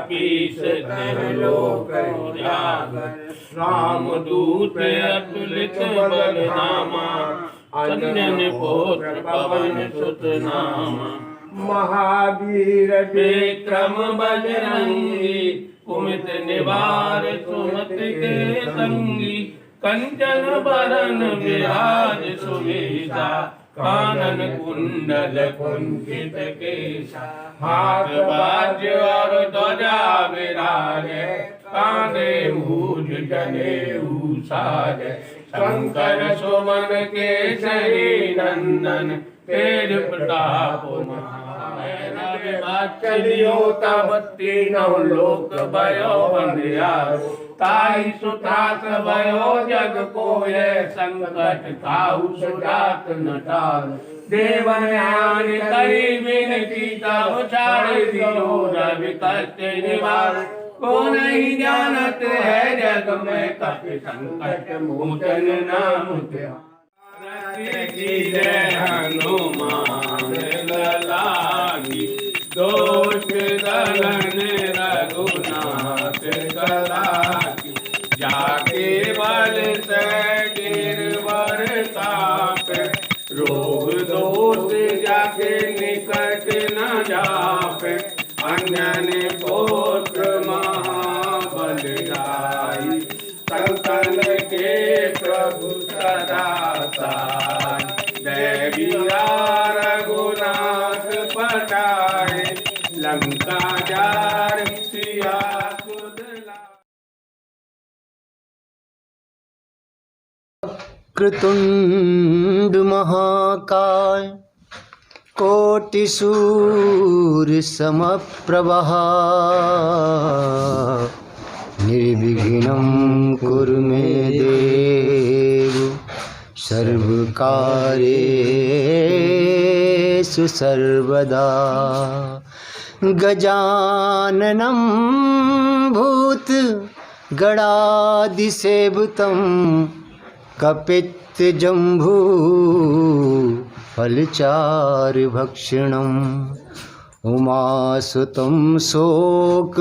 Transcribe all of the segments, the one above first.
कपीस लोक उजागर, रामदूत अतुलित बल धामा, अंजन पुत्र पवन सुत नामा, महावीर विक्रम बजरंगी, कुमित निवार सुमति के संगी, कंचन बरन विराज सुवेशा, कानन कुंडल कुंचित केशा, हाथ वज्र और ध्वजा विराजे, कांधे मूज जनेऊ साजे, शंकर सुमन केसरी नंदन, तेज प्रताप चलियो तब तीनों लोक भयो बंधियारो, ताई सुता भयो जग कोय, संकट काहू सुजात न टारो, देवन आन करी विनती तब छाड़ दियो रवि कष्ट निवार, को नहीं जानत है जग में कपि संकट मोचन नाम त्याग, हनुमान ललानी, दोष दलन रघुनाथ कलाकी, जाके बल से गिरवर तापे, रोग दोष जाके निकट न जापे, अंजन पुत्र महाबल जाई, संतन के प्रभु सदा साई, जय वीरा रघुनाथ पठाए, लंका जार सिया सुध लाए। कृतुंड महाकाय, कोटि सूर्य समप्रभा, निर्विघ्नं कुरु मे देव, सर्वकार्येषु सर्वदा। गजाननं भूत गणाधिसेवितं, कपित्थजम्बू फलचारुभक्षणम्, उमासुतं शोक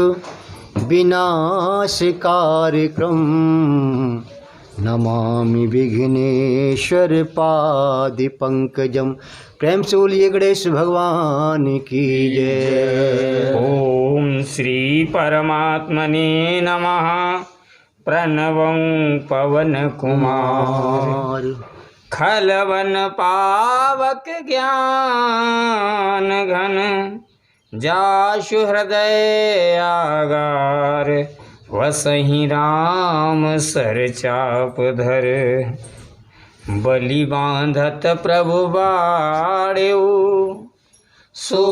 विनाशकारिक्रम, नमामि विघ्नेश्वर पादपंकजम। प्रेम से बोलिए गणेश भगवान की जय। ओम श्री परमात्मने नमः। प्रणवं पवन कुमार, खलवन पावक ज्ञान घन, जाशु हृदय आगार, वसहि राम सर चाप धर। बलि बांधत प्रभु बाड़ेऊ, सो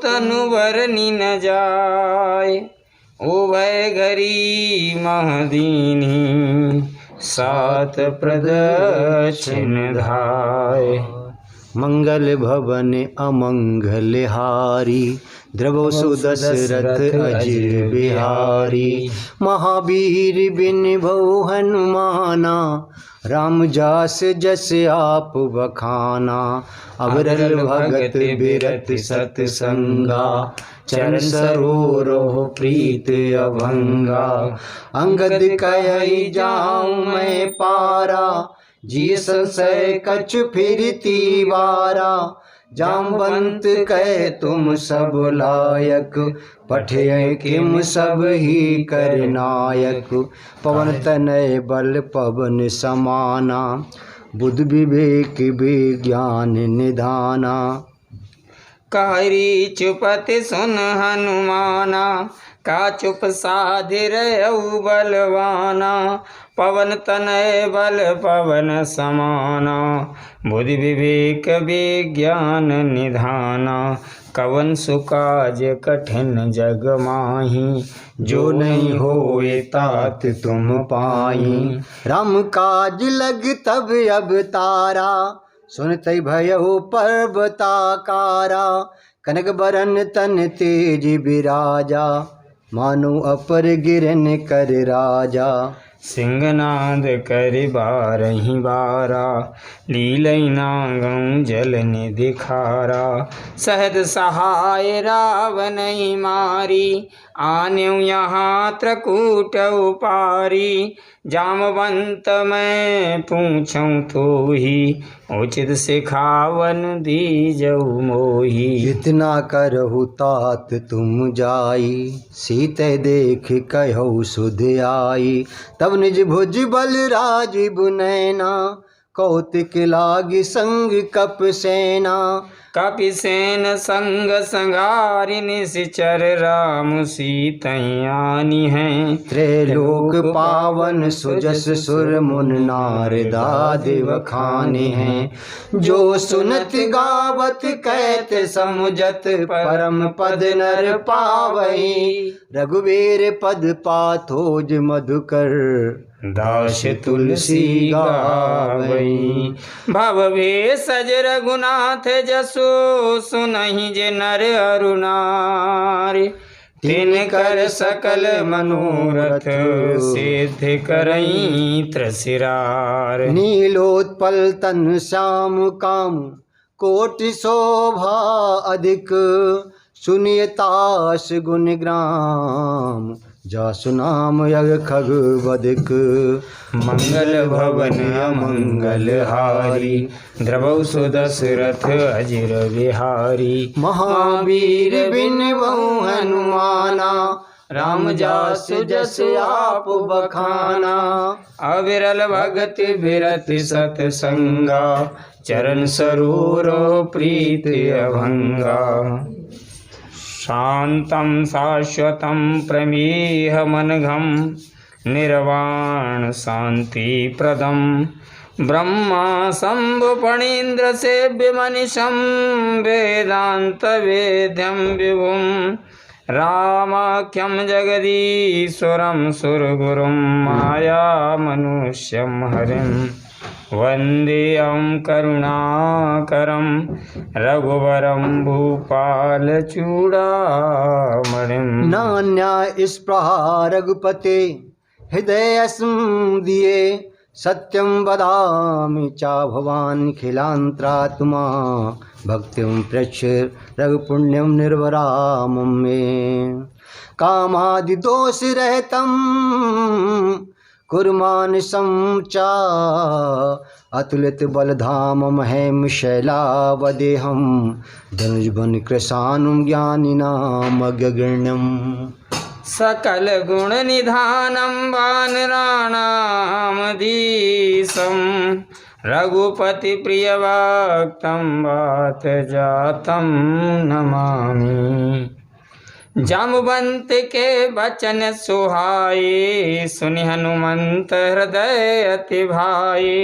तनुवर निन जाय। उभय घरी महदीनी, सात प्रदक्षिण धाय। मंगल भवन अमंगल हारी, द्रवो सुदशरथ अजिर बिहारी। महावीर बिन भौ हनुमाना, राम जास जस आप बखाना। अवरल भगत बिरत सतसंगा, चरण सरोवरोह प्रीत अभंगा। अंगद कहि जाऊं मैं पारा, जिय संशय कछु फिरती वारा। जामवंत कह तुम सब लायक, पठे किम सब ही कर नायक। पवन तनय बल पवन समाना, बुद्ध विवेक विज्ञान निधाना। कारी चुपति सुन हनुमाना, का चुप साधिर बलवाना। पवन तनय बल पवन समाना, बुद्धि विवेक विज्ञान निधाना। कवन सुकाज कठिन जग माही, जो नहीं होए तात तुम पाई। राम काज लग तब अवतारा, सुनते भयउ पर्वताकारा। कनक बरन तन तेज बिराजा, मानो अपर गिरन कर राजा। सिंहनाद कर बारही बारा, लीलैना गौ जल निधि खारा। सहद सहाय रावण मारी, आन्यु यहाँ त्रकूट उपारी। जामवंत मैं पूछूं तो ही, उचित सिखावन दीजऊ मोही। इतना करहु तात तुम जाई, सीते देख कहु सुध आई। तब निज भुज बल राजीव नैना, कौतिक लागी संग कप सेना। कपिसेन संग संगारि निश्चर, राम सीतयानी हैं। त्रैलोक पावन सुजस सुर मुन नार दादि वखाने हैं। जो सुनत गावत कहत समुझत, परम पद नर पावई। रघुवीर पद पाथोज मधुकर, दास तुलसी गावई। भव भेषज रघुनाथ जसो, सुनहि जे नर अरु नारी। तिनकर सकल मनोरथ, सिद्ध करई त्रसिरार। नीलोत्पल तन श्याम काम, कोटि शोभा अधिक। सुनियतास गुण ग्राम, जासु नाम यग खग बदिक। मंगल भवन अमंगल हारी, द्रवौ सुदशरथ अजिर बिहारी। महावीर बिन बहु हनुमाना, राम जासु जस आप बखाना। अविरल भगति बिरति सतसंगा, चरण सरोरो प्रीति अभंगा। शांतं शाश्वतं प्रमेहमनघं, निर्वाण शांति प्रदम। ब्रह्मा शंभु फणीन्द्र सेव्य मनिषं, वेदांत वेद्यं विभुं। रामाख्यं जगदीश्वरं सुरगुरुं, माया मनुष्यं हरिं। वन्देऽहं करुणाकरं, रघुवरं भूपालचूडामणिं। नान्या स्पृहा रघुपते, हृदय दिए। सत्यं वदामि चा भवान् खिलांतरात्मा। भक्तिं प्रच्छ रघुपुण्यं निर्वरामं मे। कामादि दोष रहितं, कुर्मान् समचा। अतुलित बलधाम महेम शैलावदेहं, धनुष बन कृशानुं ज्ञानिनां अग्रगण्यम्। सकल गुण निधानं वानराणां धीशं, रघुपति प्रिय भक्तं वात जातं नमामि। जामवंत के बचन सुहाए, सुनि हनुमंत हृदय अति भाए।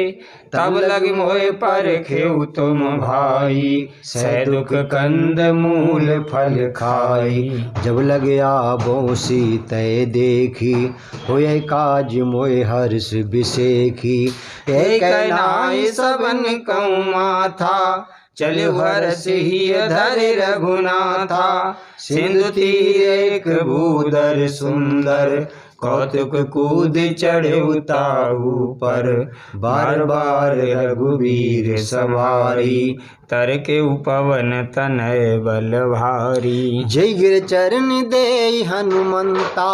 तब लग मोहि परखेउ तुम भाई, सह दुख कंद मूल फल खाई। जब लग आबो सीतै देखी, होय काज मोय हर्ष बिसेखी। एक नाई सबन कहूँ माथा, चलु हर्ष ही धरि रघुनाथा। सिंधु तीर एक भूधर सुंदर, कौतुक कूद चढ़े ताहू पर। बार बार रघुवीर सवारी, तर के उपवन तनय बल भारी। जय गिर चरण दे हनुमंता,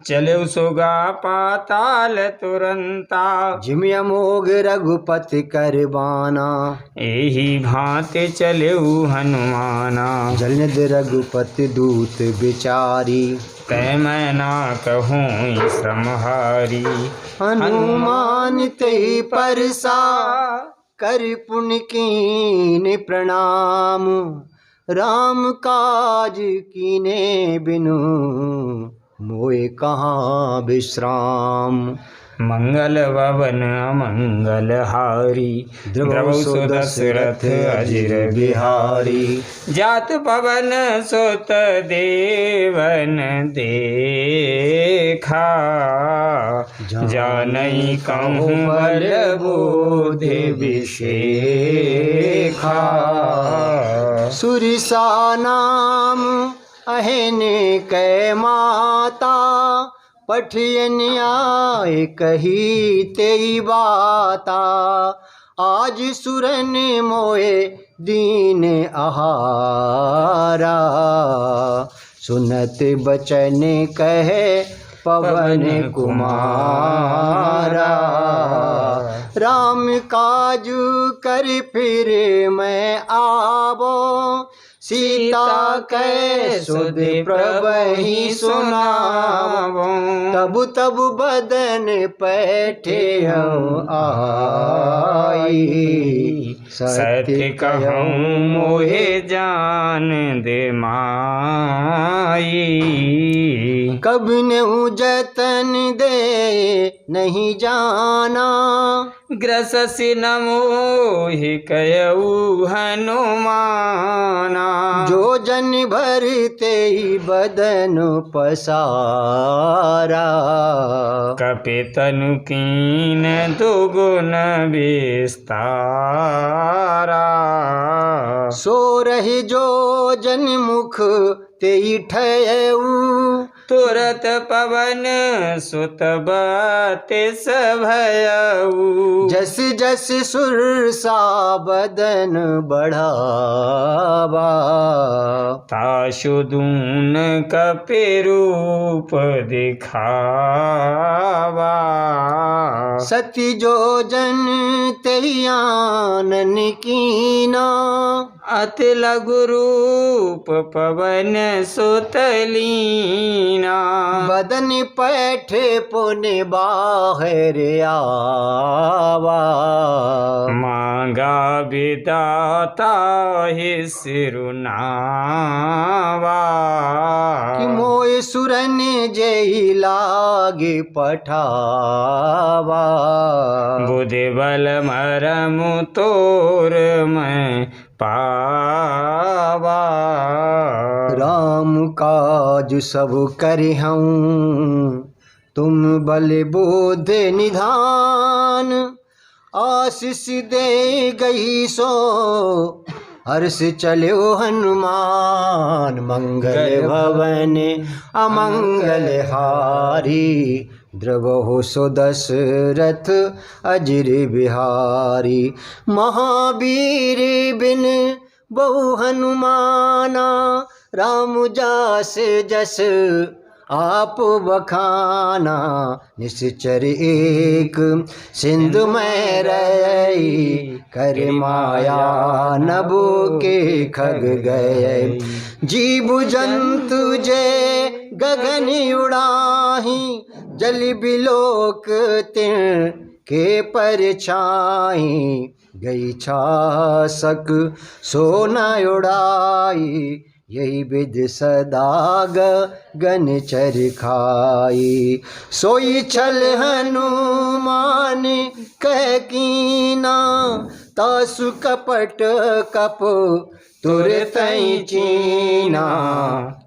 चले सुगा पाताल तुरंता। जिमि अमोघ रघुपति करबाना, एही भांति चले हनुमाना। जलनिधि रघुपति दूत विचारी, तै मैं ना कहूँ श्रमहारी। हनुमान ते परसा, कर पुण्य कीन्ह प्रणाम। राम काज कीन्हे बिनु, मोय कहाँ विश्राम। मंगल भवन अमंगल हारी, द्रवौ सुदशरथ अजिर बिहारी। जात पवन सुत देवन देखा, जानई कहूँ बल बोधि विशेखा। सुरिसा नाम अहिन कै माता, पठियन आए कही तेई बाता, आज सुरन मोए दीन आहारा, सुनत बचन कहे पवन कुमारा, राम काज कर फिर मैं आवो, सीता कै सुध प्रभहि सुनावो, तब तब बदन पैठे आई, सत्य कहूँ मोहे जान दे माई, कभी नेहु जतन दे नहीं जाना, ग्रससि न मोहि कयऊ हनुमाना, जो जन भरते ही बदन पसारा, कपि तनु कीन दुगुन विस्तारा, सो रही जो जन मुख तेई ठयऊ, तुरत पवन सुत बतिस भयऊ, जस जस सुरसा बदन बढ़ावा, ताशु दून कपि रूप दिखावा, सती जो जन तेई आनन कीना, अति लघु रूप पवन सुत लीना, बदन पैठे पुनि बाहर आवा, मांगा विदाता ही सिरुनावा, कि मोय सुरन जेहि लागे पठावा, बुद्धि बल मरमु तोर मैं पावा, राम काज सब करिहऊँ तुम बल बोध निधान, आशीष दे गई सो हर्ष चलो हनुमान, मंगल भवन अमंगल हारी, द्रवहु सो दशरथ अजिर बिहारी, महावीर बिन बहु हनुमाना, राम जास जस आप बखाना, निश्चर एक सिंधु में रही, कर माया नभ के खग गए, जीव जंतु जय गगन उड़ाही, जल बिलोक तिन के परछाई, गई छासक सोना उड़ाई, यही विध सदा गगन चरखाई, सोई छल हनुमान कह कीना, तासु कपट कप तुरतई चीना,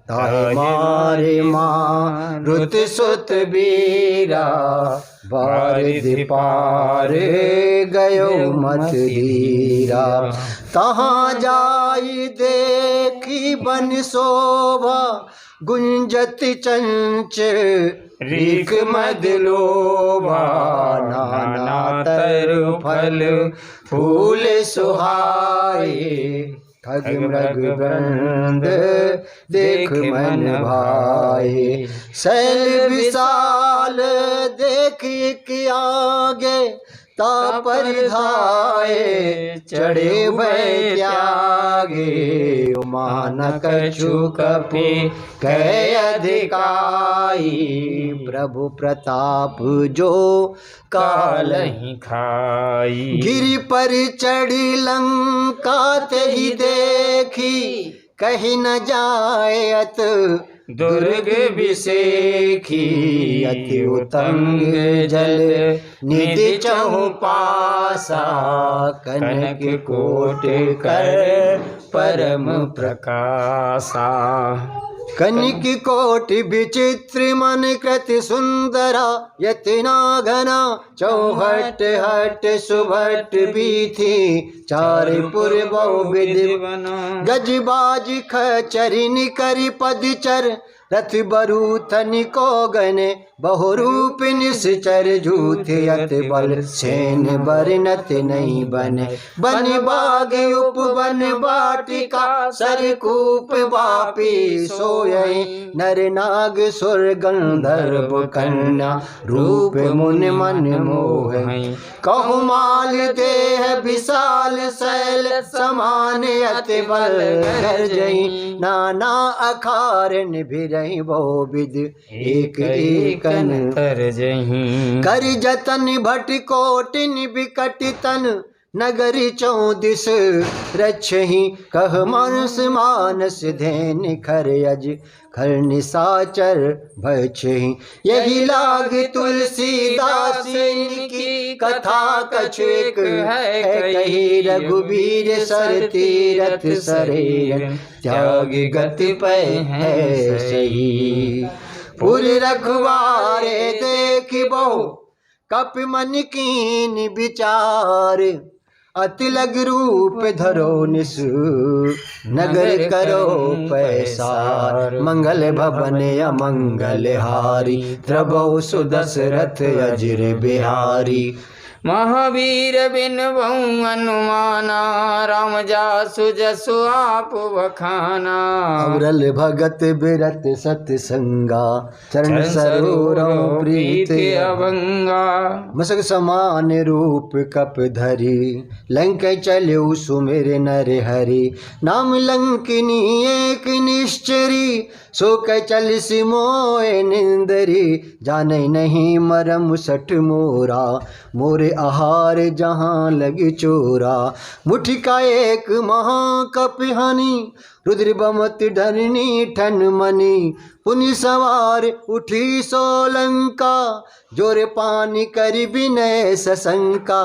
ताहि मारे मारुत सुत बीरा, बारिधि पार गयो मत धीरा, तहाँ जाई देखी बन शोभा, गुंजत चंच रीक मद लोभा, नाना तरु फल फूल सुहाए, खग मृग वृंद देख मन भाए, शैल विशाल देख के आगे, तापर धाये चढ़े भय त्यागे, मान कछु कपि कह अधिकाई, प्रभु प्रताप जो कालहि खाई, गिरि पर चढ़ी लंका तेहि देखी, कहीं न जायत दुर्ग विसेखी, अति उतंग जल निधि चहुपासा, कनक कोट कर परम प्रकाशा, कनिक कोटि विचित्र मन कृति सुंदरा, यतना घना चौहट हट सुभट बीथी, चारिपुर बहु विधि गजबाज खचरिन करि पदचर, रथ बरु तनिको गने बहुरूप निश्चर जूथ यत बल सेन बरनत नहीं बने बन बाग उपवन वाटिका सरकूप वापी सोये नर नाग सुर गंधर्व कन्या रूप मुन मन मोहई कहु माल देह विशाल शैल समान अति बल गर्जई नाना अखारन भिरहि बहु विध एक एकन तरजहीं कर जतन भट कोटिन विकट तन नगरी चौदिस रक्षहि कह मानस मानस धैन खर अज खर निसाचर भक्षहि यही लाग तुलसीदास की कथा कछुक है कही रघुबीर सर तीरथ सरे त्याग गति पै है सही पुर रखवारे देख बहु कप मन कीन विचार अति लग रूप धरो निस नगर करो पैसार मंगल भवन अमंगल हारी द्रबौ सुदशरथ अजिर बिहारी महावीर बिन बहु अनुमाना राम जासु जसु आप वखाना अवरल भगत बिरत सतसंगा चरण सरोवरों प्रीत अभंगा मसक समान रूप कप धरी लंक चलु सुमिर नर हरि नाम लंकिनी एक निश्चरी सो कै चल सिमोए निंदरी जाने नहीं मरम सठ मोरा मोरे आहार जहाँ लगी चोरा मुठी का एक महाकपिहानी रुद्र बमत धरनी ठन मनी पुनि सवार उठी सोलंका जोरे पानी कर विनय सशंका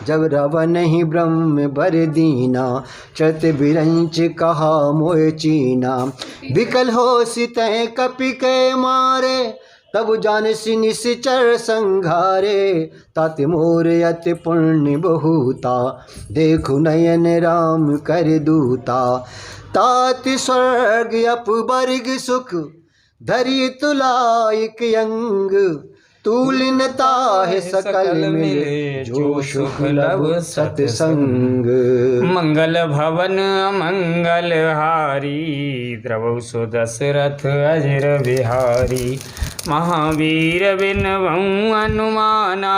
जब रावण ही ब्रह्म बर दीना चत बिरंच कहा मोह चीना विकल हो सितह कपि के मारे तब जान सी निश्चर संघारे तात मोर अति पुण्य बहुता देखु नयन राम कर दूता तात स्वर्ग अपवर्ग सुख धरि तुलाइक अंग तूलिनता है सकल मिले जो सुख लब सत्संग मंगल भवन मंगल हारी द्रवौ सुदशरथ अजिर बिहारी महावीर बिन बहु अनुमाना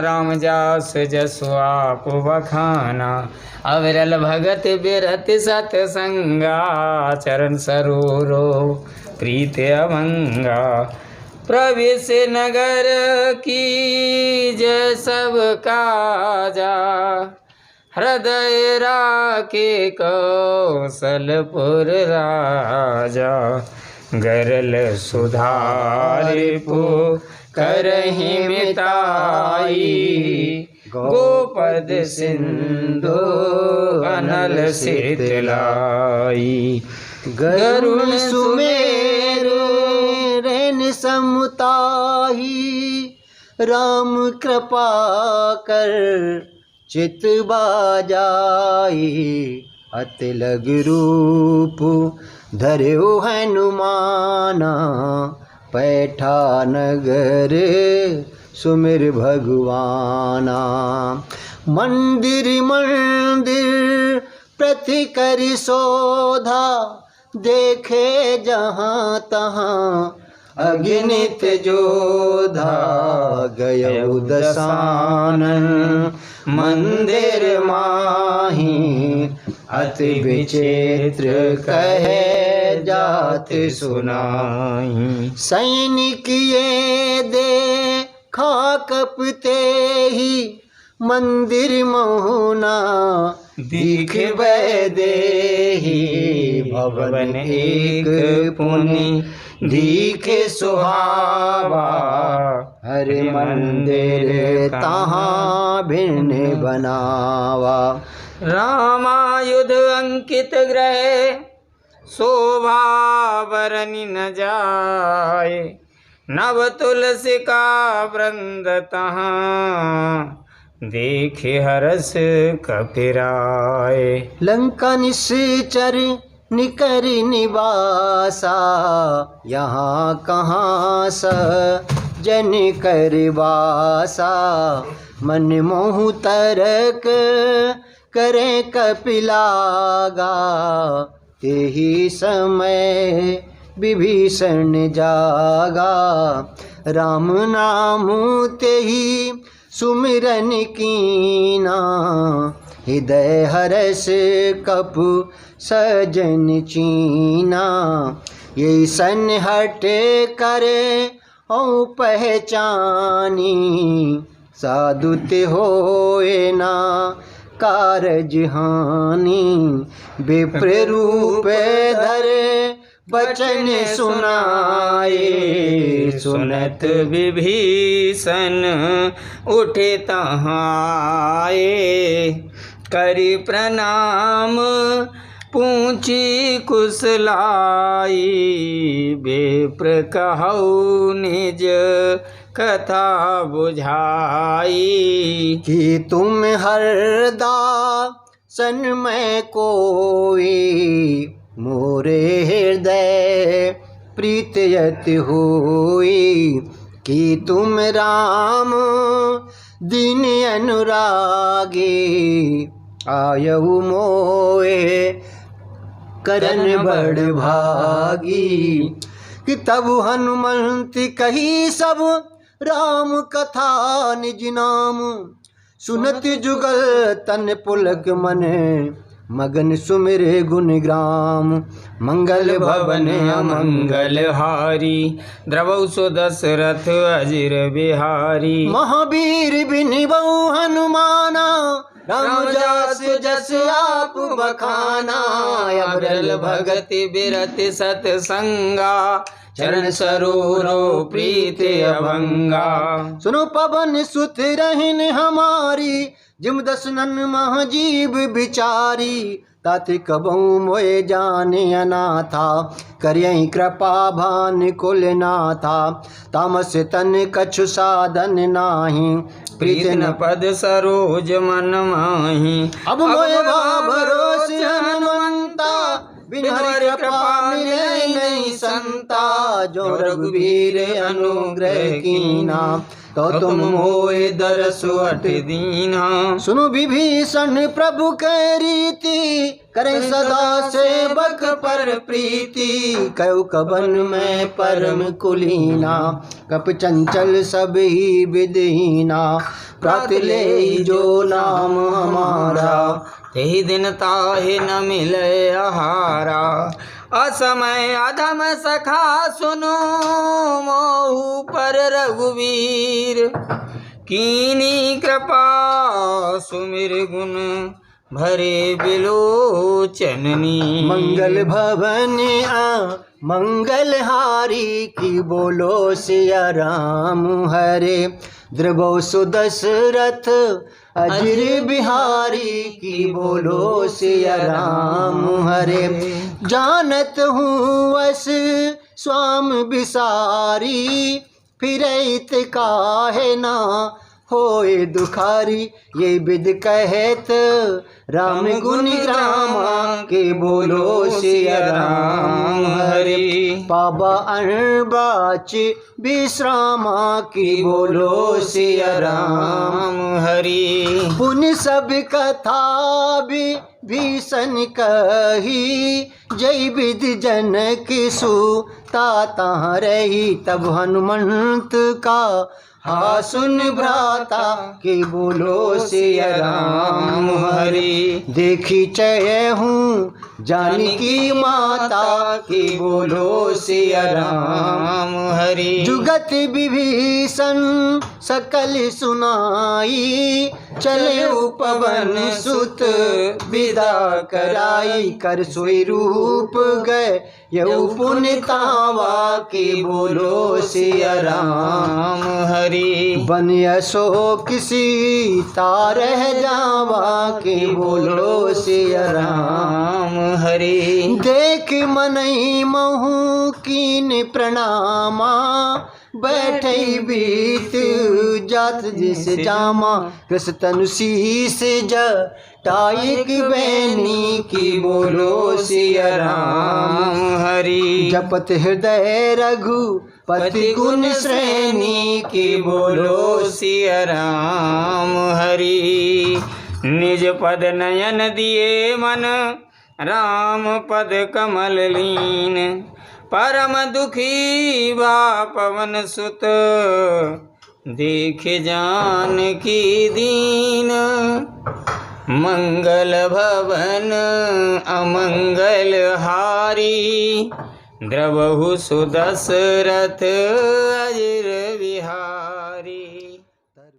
राम जास जसु आप बखाना अविरल भगत बिरत सतसंगा चरण सरोरो प्रीत अभंगा प्रवेश नगर की जय सब काजा हृदय राके कौशलपुर राजा गरल सुधारिपु करहि मिताई गोपद सिंधु अनल शीतलाई गरुण सुमेरु रैन समताही राम कृपा कर चित बाजाई अति लग रूप धर्यो हनुमाना पैठा नगर सुमिर भगवाना मंदिर मंदिर प्रति कर शोधा देखे जहाँ तहाँ अगणित जोधा गयो दसानन मंदिर माही अति विचित्र कहे जात सुनाई सैनिक ये दे कपते ही मंदिर मोहना दीख देही भवन एक पुनि दीखे सुहावा हरि मंदिर तहाँ भिन्न बनावा रामायुध अंकित ग्रह शोभा बरनि न जाए नव तुलसी का वृंद तहाँ देखे हरस कपिराय लंका निश्चर निकर निवासा, यहाँ कहाँ सजन कर वासा। मन मोह तरक करें कपिलागा, तेहि समय विभीषण जागा। राम नाम तेहि सुमिरन कीना, हृदय हरस कपु सजन चीना। ये सन हट करे औ पहचानी, साधुत होए ना कारज हानि। विप्र रूप धरे बचन सुनाए, सुनत विभीषण उठे तहाए। करि प्रणाम पूछी कुशलाई, विप्र कहौ निज कथा बुझाई। कि तुम हरदा सन में कोई, मोरे हृदय प्रीतयत होई। कि तुम राम दीन अनुरागे, आयहु मोए करन बड़ भागी। कि तब हनुमंत कही सब राम कथा निज नाम, सुनत जुगल तन पुलक मन, मगन सुमिरे गुणग्राम। मंगल भवन अमंगल हारी, द्रवौ सो दशरथ अजिर बिहारी। महावीर बिनिबऊ हनुमाना, राम जास जस आप बखाना। अबरल भगति बिरति सतसंगा, चरण सरोरो प्रीति अभंगा। सुनो पवन सुत रहन हमारी, जिम दसनन महाजीव बिचारी। ताति कबहु मोए जाने अनाथा, करियहि कृपा भान कुल नाथा। तामस तन कछु साधन नाही, प्रीत न पद सरोज मन माही। अब मोए भरोस हनुमंता, बिन हरि कृपा मिले नहीं संता। जो रघुवीर अनुग्रह कीना, तो तुम मोए दरस अट दीना। सुनो विभीषण प्रभु के रीति, करें सदा सेवक पर प्रीति। कयु कबन में परम कुलीना, कप चंचल सब ही विदहीना। प्रात ले जो नाम हमारा, तेहि दिन ताहि न मिले आहारा। असमय अधम सखा सुनो, मोहु पर रघुवीर। कीनी कृपा सुमिर गुण, भरे बिलोचननी। मंगल भवन मंगल हारी, की बोलो सिया राम हरे। द्रवौ सुदशरथ अजिर बिहारी, की बोलो सिया राम हरे। जानत हूँ वस स्वाम बिसारी, फिरैत काहे ना होए दुखारी। ये विद कहत राम गुण ग्रामा, के बोलो सिया राम हरि। पाबा अणबाच विश्रामा, की बोलो सिया राम हरि। पुन सब कथा विभीषण कही, जय विद जनक सुता तहाँ रही। तब हनुमंत का हा सुन भ्राता, के बोलो सिया राम हरि। देखी चय हूँ जानकी माता, के बोलो सिया राम हरि। जुगत विभीषण सकल सुनाई, चले उपवन सुत विदा कराई। कर सोई रूप गए यऊ पुण्य तावा, के बोलो सिया राम हरि। बन अशोक सीता रह जावा, के बोलो सिया राम हरि। देख मनई महू कीन प्रणामा, बैठे बीत जात जिस जामा। कृष तनु शीस टाइक बैनी की बोलो सिया राम। हरि जपत हृदय रघुपति गुण श्रेणी की बोलो सिया राम। हरि निज पद नयन दिए मन राम पद कमल लीन। परम दुखी बा पवन सुत देख जान की दीन। मंगल भवन अमंगल हारी द्रवहु सुदशरथ अजर विहार।